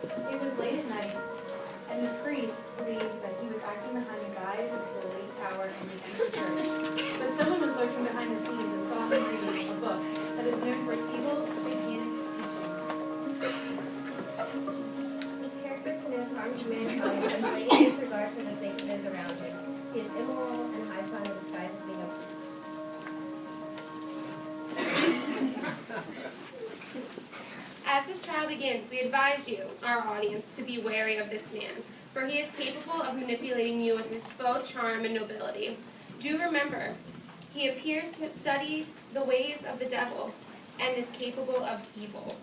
It was late at night, and the priest believed that he was acting behind the guise of the late tower and the empty church. But someone was lurking behind the scenes and saw him reading a book that is known for its evil satanic teachings. His character connotes harm to mankind and blatant disregard for the sacredness around him. He is immoral and hides behind the disguise of being a priest. As this trial begins, we advise you, our audience, to be wary of this man, for he is capable of manipulating you with his faux charm and nobility. Do remember, he appears to study the ways of the devil and is capable of evil.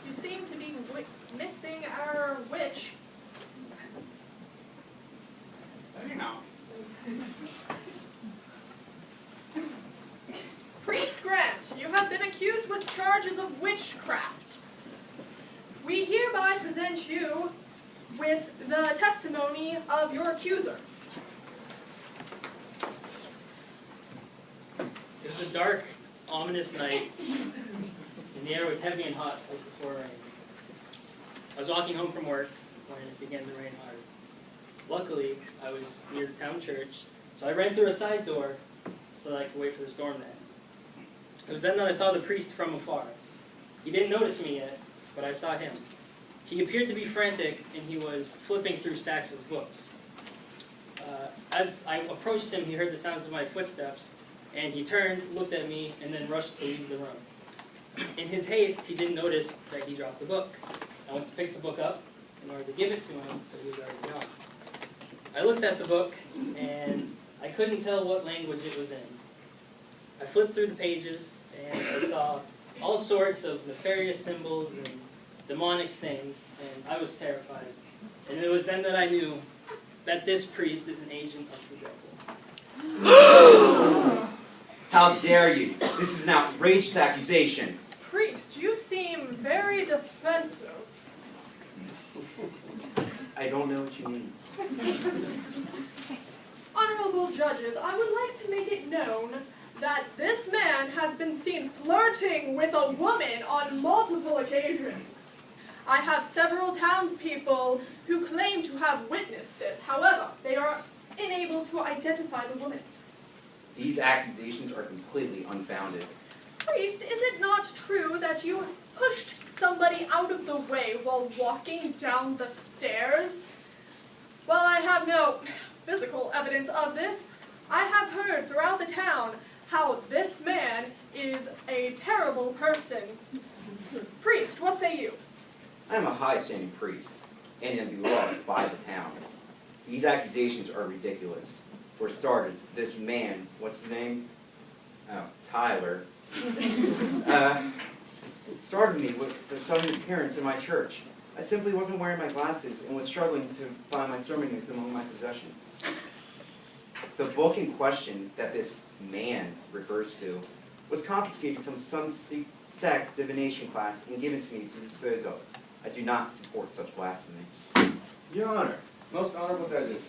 You seem to be missing our witch. Anyhow. Priest Grant, you have been accused with charges of witchcraft. We hereby present you with the testimony of your accuser. It was a dark, ominous night, and the air was heavy and hot as before rain. I was walking home from work when it began to rain hard. Luckily, I was near the town church, so I ran through a side door so that I could wait for the storm to end. It was then that I saw the priest from afar. He didn't notice me yet, but I saw him. He appeared to be frantic, and he was flipping through stacks of books. As I approached him, he heard the sounds of my footsteps, and he turned, looked at me, and then rushed to leave the room. In his haste, he didn't notice that he dropped the book. I went to pick the book up in order to give it to him, but he was already gone. I looked at the book, and I couldn't tell what language it was in. I flipped through the pages, and I saw all sorts of nefarious symbols and demonic things, and I was terrified. And it was then that I knew that this priest is an agent of the devil. How dare you? This is an outrageous accusation. Priest, you seem very defensive. I don't know what you mean. Honorable judges, I would like to make it known that this man has been seen flirting with a woman on multiple occasions. I have several townspeople who claim to have witnessed this. However, they are unable to identify the woman. These accusations are completely unfounded. Priest, is it not true that you pushed somebody out of the way while walking down the stairs? Well, I have no physical evidence of this. I have heard throughout the town how this man is a terrible person. Priest, what say you? I am a high-standing priest, and am beloved by the town. These accusations are ridiculous. For starters, this man, what's his name? Oh, Tyler, started me with the sudden appearance in my church. I simply wasn't wearing my glasses and was struggling to find my sermon notes among my possessions. The book in question that this man refers to was confiscated from some sect divination class and given to me to dispose of. I do not support such blasphemy. Your Honor, most honorable judges,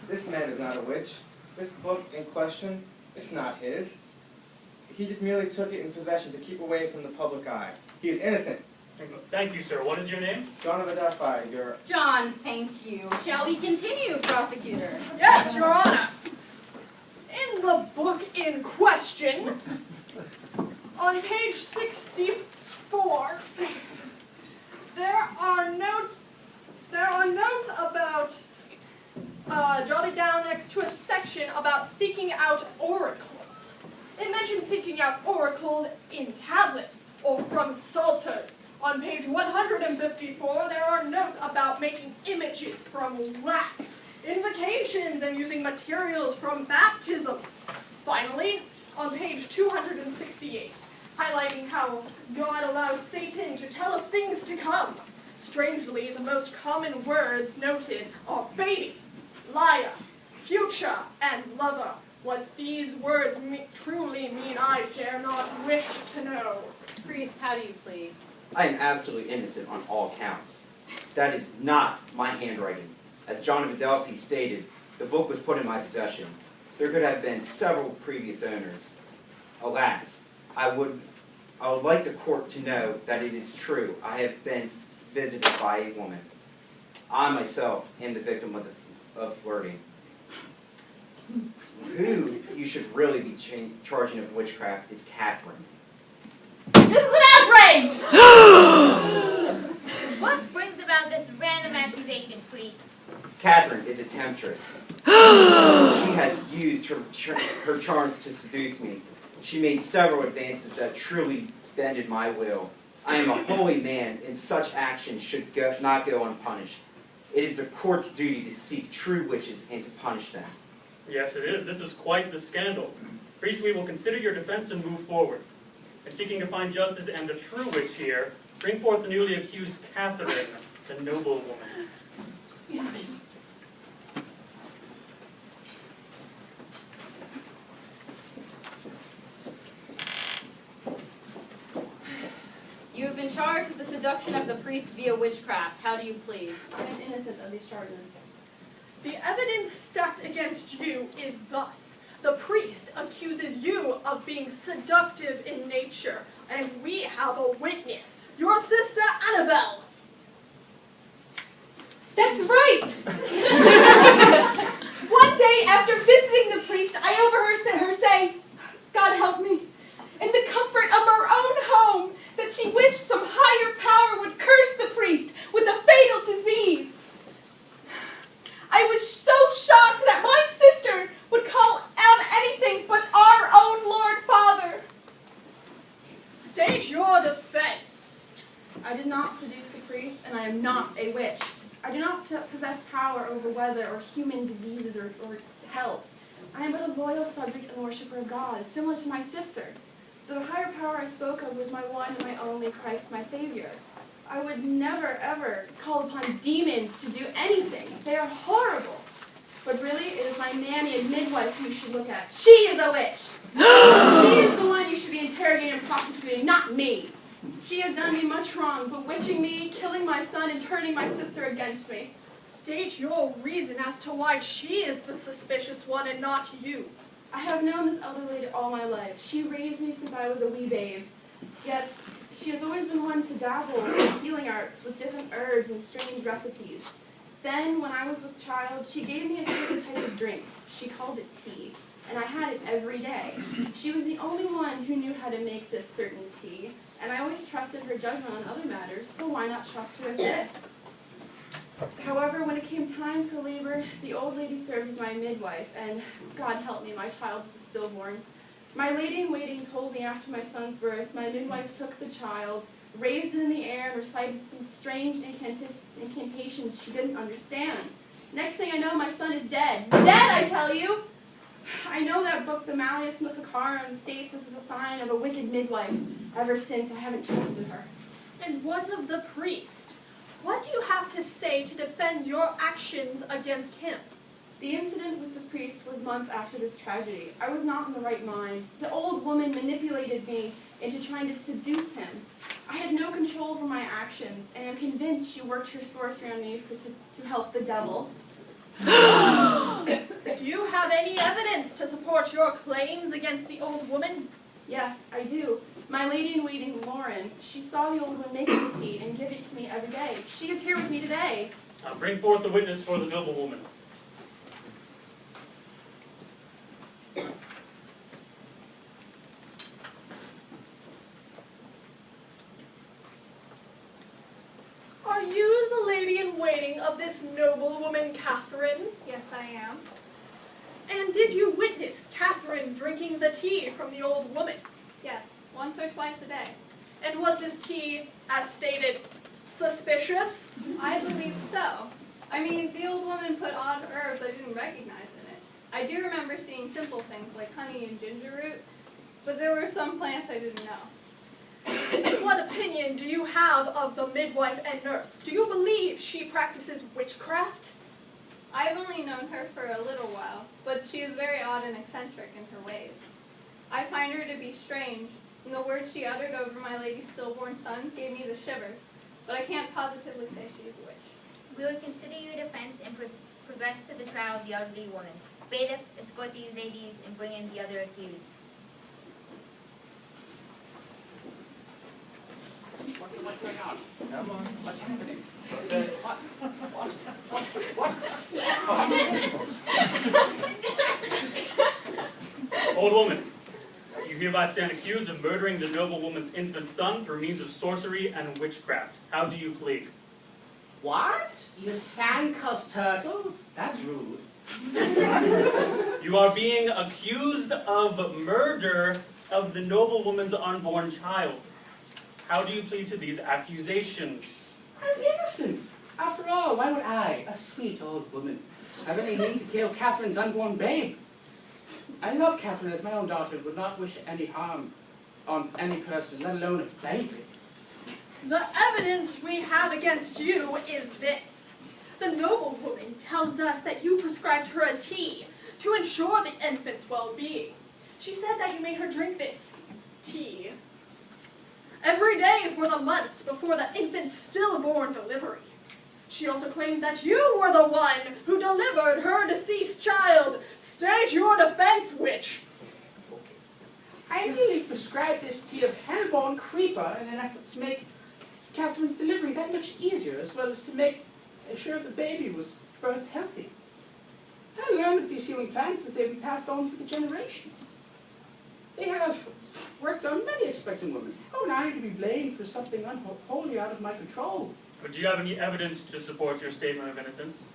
this man is not a witch. This book in question, it's not his. He just merely took it in possession to keep away from the public eye. He is innocent. Thank you, sir. What is your name? John of Adelphi, your... John, thank you. Shall we continue, prosecutor? Yes, Your Honor. In the book in question, on page 64, there are notes about, jotted down next to a section about seeking out oracles. It mentions seeking out oracles in tablets or from psalters. On page 154, there are notes about making images from wax, invocations, and using materials from baptisms. Finally, on page 268, highlighting how God allows Satan to tell of things to come. Strangely, the most common words noted are baby, liar, future, and lover. What these words truly mean, I dare not wish to know. Priest, how do you plead? I am absolutely innocent on all counts. That is not my handwriting. As John of Adelphi stated, the book was put in my possession. There could have been several previous owners. Alas, I would like the court to know that it is true. I have been visited by a woman. I myself am the victim of flirting. Who you should really be charging of witchcraft is Catherine. This is an outrage! What brings about this random accusation, priest? Catherine is a temptress. She has used her charms to seduce me. She made several advances that truly bended my will. I am a holy man, and such actions should not go unpunished. It is the court's duty to seek true witches and to punish them. Yes, it is. This is quite the scandal. Priest, we will consider your defense and move forward. In seeking to find justice and the true witch here, bring forth the newly accused Catherine, the noble woman. You have been charged with the seduction of the priest via witchcraft. How do you plead? I am innocent of these charges. The evidence stacked against you is thus. The priest accuses you of being seductive in nature, and we have a witness, your sister Annabelle. That's right! One day after visiting the priest, I overheard her say, God help me, in the comfort of her own home, that she wished some higher power would curse the priest with a fatal disease. I was so shocked that my sister would call on anything but our own Lord Father. State your defense. I did not seduce the priest, and I am not a witch. I do not possess power over weather or human diseases or health. I am but a loyal subject and worshiper of God, similar to my sister. The higher power I spoke of was my one and my only Christ, my Savior. I would never, ever call upon demons to do anything. They are horrible. But really, it is my nanny and midwife who you should look at. She is a witch. She is the one you should be interrogating and prosecuting, not me. She has done me much wrong, bewitching me, killing my son, and turning my sister against me. State your reason as to why she is the suspicious one and not you. I have known this elder lady all my life. She raised me since I was a wee babe. Yet, she has always been one to dabble in healing arts with different herbs and strange recipes. Then, when I was with child, she gave me a certain type of drink. She called it tea, and I had it every day. She was the only one who knew how to make this certain tea, and I always trusted her judgment on other matters, so why not trust her with this? However, when it came time for labor, the old lady served as my midwife, and God help me, my child was a stillborn. My lady-in-waiting told me after my son's birth, my midwife took the child, raised it in the air, and recited some strange incantations she didn't understand. Next thing I know, my son is dead. Dead, I tell you! I know that book, the Malleus Maleficarum, states this is a sign of a wicked midwife. Ever since, I haven't trusted her. And what of the priest? What do you have to say to defend your actions against him? The incident with the priest was months after this tragedy. I was not in the right mind. The old woman manipulated me into trying to seduce him. I had no control over my actions, and I'm convinced she worked her sorcery on me to help the devil. Do you have any evidence to support your claims against the old woman? Yes, I do. My lady-in-waiting, Lauren, she saw the old woman make the tea and give it to me every day. She is here with me today. Bring forth the witness for the noble woman. Are you the lady-in-waiting of this noble woman, Catherine? Yes, I am. And did you witness Catherine drinking the tea from the old woman? Yes, once or twice a day. And was this tea, as stated, suspicious? I believe so. I mean, the old woman put odd herbs I didn't recognize in it. I do remember seeing simple things like honey and ginger root, but there were some plants I didn't know. What opinion do you have of the midwife and nurse? Do you believe she practices witchcraft? I've only known her for a little while, but she is very odd and eccentric in her ways. I find her to be strange, and the words she uttered over my lady's stillborn son gave me the shivers, but I can't positively say she is a witch. We will consider your defense and progress to the trial of the elderly woman. Bailiff, escort these ladies and bring in the other accused. What's going on? Come on. What's happening? What? Old woman, you hereby stand accused of murdering the noblewoman's infant son through means of sorcery and witchcraft. How do you plead? What? You sand-cussed turtles? That's rude. You are being accused of murder of the noblewoman's unborn child. How do you plead to these accusations? I'm innocent. After all, why would I, a sweet old woman, have any need to kill Catherine's unborn babe? I love Catherine as my own daughter, would not wish any harm on any person, let alone a baby. The evidence we have against you is this. The noblewoman tells us that you prescribed her a tea to ensure the infant's well-being. She said that you made her drink this tea every day for the months before the infant's stillborn delivery. She also claimed that you were the one who delivered her deceased child. State your defense, witch. I really prescribed this tea of hellborn creeper in an effort to make Catherine's delivery that much easier, as well as to make sure the baby was birthed healthy. I learned of these healing plants as they've been passed on through the generations. They have worked on many expectant women. How am I to be blamed for something wholly out of my control? But do you have any evidence to support your statement of innocence?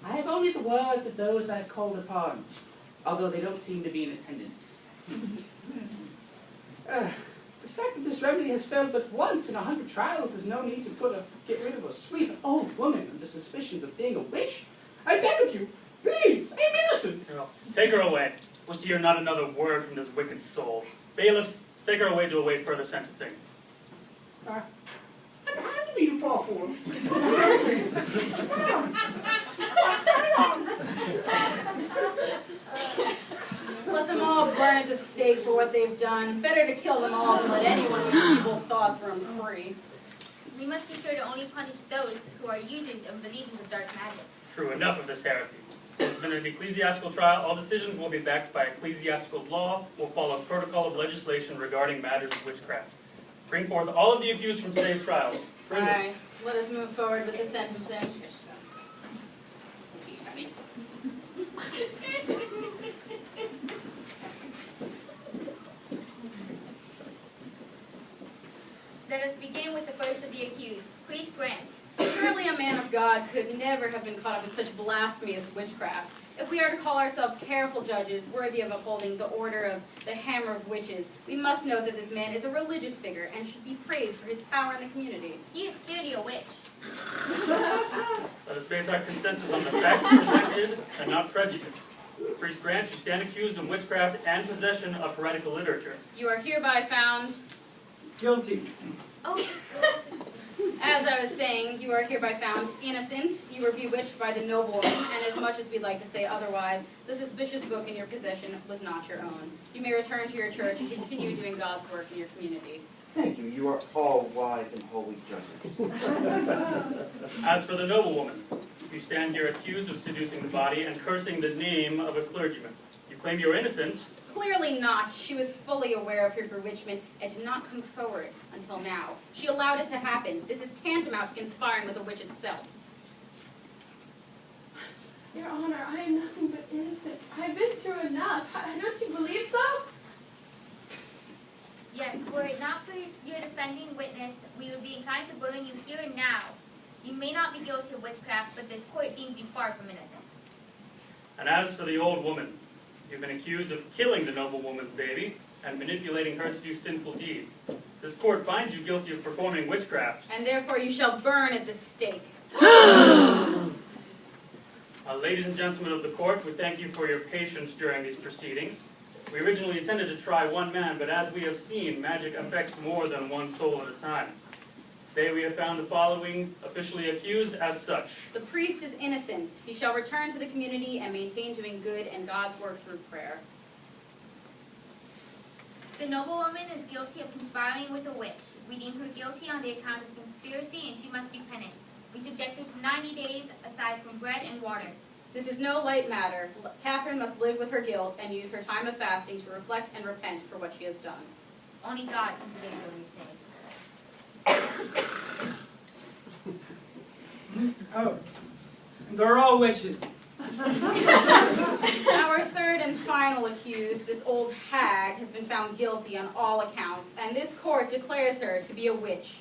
I have only the words of those I've called upon, although they don't seem to be in attendance. The fact that this remedy has failed but once in 100 trials, there's no need to get rid of a sweet old woman under suspicions of being a witch. I beg of you, please, I'm innocent. No. Take her away. Wish to hear not another word from this wicked soul. Bailiffs, take her away to await further sentencing. I'm happy to be your paw for. What's going on? Let them all burn at the stake for what they've done. Better to kill them all than let anyone with evil thoughts roam free. We must be sure to only punish those who are users and believers of dark magic. True, enough of this heresy. It has been an ecclesiastical trial. All decisions will be backed by ecclesiastical law. Will follow protocol of legislation regarding matters of witchcraft. Bring forth all of the accused from today's trials. All right, let us move forward with the sentencing. Let us begin with the first of the accused, Priest Grant. Surely a man of God could never have been caught up in such blasphemy as witchcraft. If we are to call ourselves careful judges, worthy of upholding the order of the Hammer of Witches, we must know that this man is a religious figure and should be praised for his power in the community. He is clearly a witch. Let us base our consensus on the facts presented and not prejudice. Priest Grant, you stand accused of witchcraft and possession of heretical literature. You are hereby found, Guilty. Oh, it's good. as I was saying, you are hereby found innocent. You were bewitched by the noblewoman, and as much as we'd like to say otherwise, the suspicious book in your possession was not your own. You may return to your church and continue doing God's work in your community. Thank you. You are all wise and holy judges. As for the noblewoman, you stand here accused of seducing the body and cursing the name of a clergyman. You claim you are innocent. Clearly not. She was fully aware of her bewitchment and did not come forward until now. She allowed it to happen. This is tantamount to conspiring with a witch itself. Your Honor, I am nothing but innocent. I've been through enough. Don't you believe so? Yes, were it not for your defending witness, we would be inclined to burn you here and now. You may not be guilty of witchcraft, but this court deems you far from innocent. And as for the old woman, you've been accused of killing the noblewoman's baby and manipulating her to do sinful deeds. This court finds you guilty of performing witchcraft. And therefore you shall burn at the stake. Ladies and gentlemen of the court, we thank you for your patience during these proceedings. We originally intended to try one man, but as we have seen, magic affects more than one soul at a time. Today we have found the following officially accused as such. The priest is innocent. He shall return to the community and maintain doing good and God's work through prayer. The noblewoman is guilty of conspiring with a witch. We deem her guilty on the account of conspiracy, and she must do penance. We subject her to 90 days aside from bread and water. This is no light matter. Catherine must live with her guilt and use her time of fasting to reflect and repent for what she has done. Only God can forgive her when he sins. Oh, they're all witches. Our third and final accused, this old hag, has been found guilty on all accounts, and this court declares her to be a witch.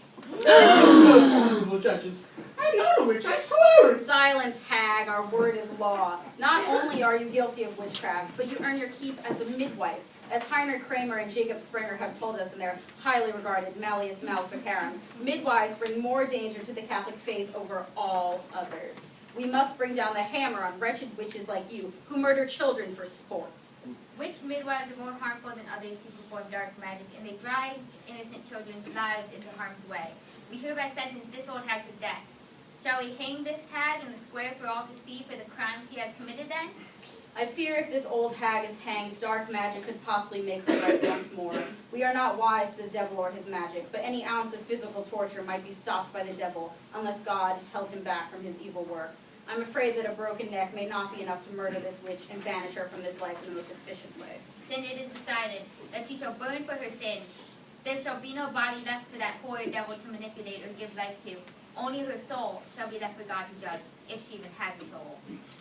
Honorable judges, I'm not a witch, I swear. Silence, hag, our word is law. Not only are you guilty of witchcraft, but you earn your keep as a midwife, as Heinrich Kramer and Jacob Springer have told us in their highly regarded Malleus Maleficarum. Midwives bring more danger to the Catholic faith over all others. We must bring down the hammer on wretched witches like you, who murder children for sport. Witch midwives are more harmful than others who perform dark magic, and they drive innocent children's lives into harm's way. We hereby sentence this old hag to death. Shall we hang this hag in the square for all to see for the crime she has committed then? I fear if this old hag is hanged, dark magic could possibly make her right once more. We are not wise to the devil or his magic, but any ounce of physical torture might be stopped by the devil, unless God held him back from his evil work. I'm afraid that a broken neck may not be enough to murder this witch and banish her from this life in the most efficient way. Then it is decided that she shall burn for her sins. There shall be no body left for that horrid devil to manipulate or give life to. Only her soul shall be left for God to judge, if she even has a soul.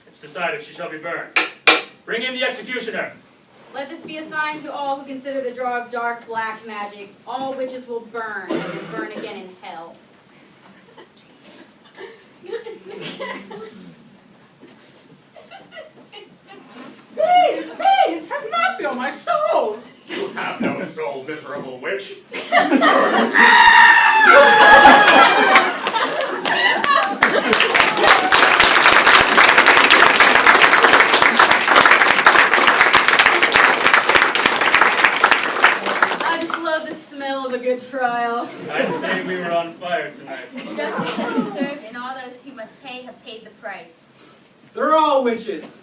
It's decided she shall be burned. Bring in the executioner. Let this be a sign to all who consider the draw of dark black magic. All witches will burn and then burn again in hell. Please, have mercy on my soul. You have no soul, miserable witch. I just love the smell of a good trial. I'd say we were on fire tonight. Justice has been served, and all those who must pay have paid the price. They're all witches.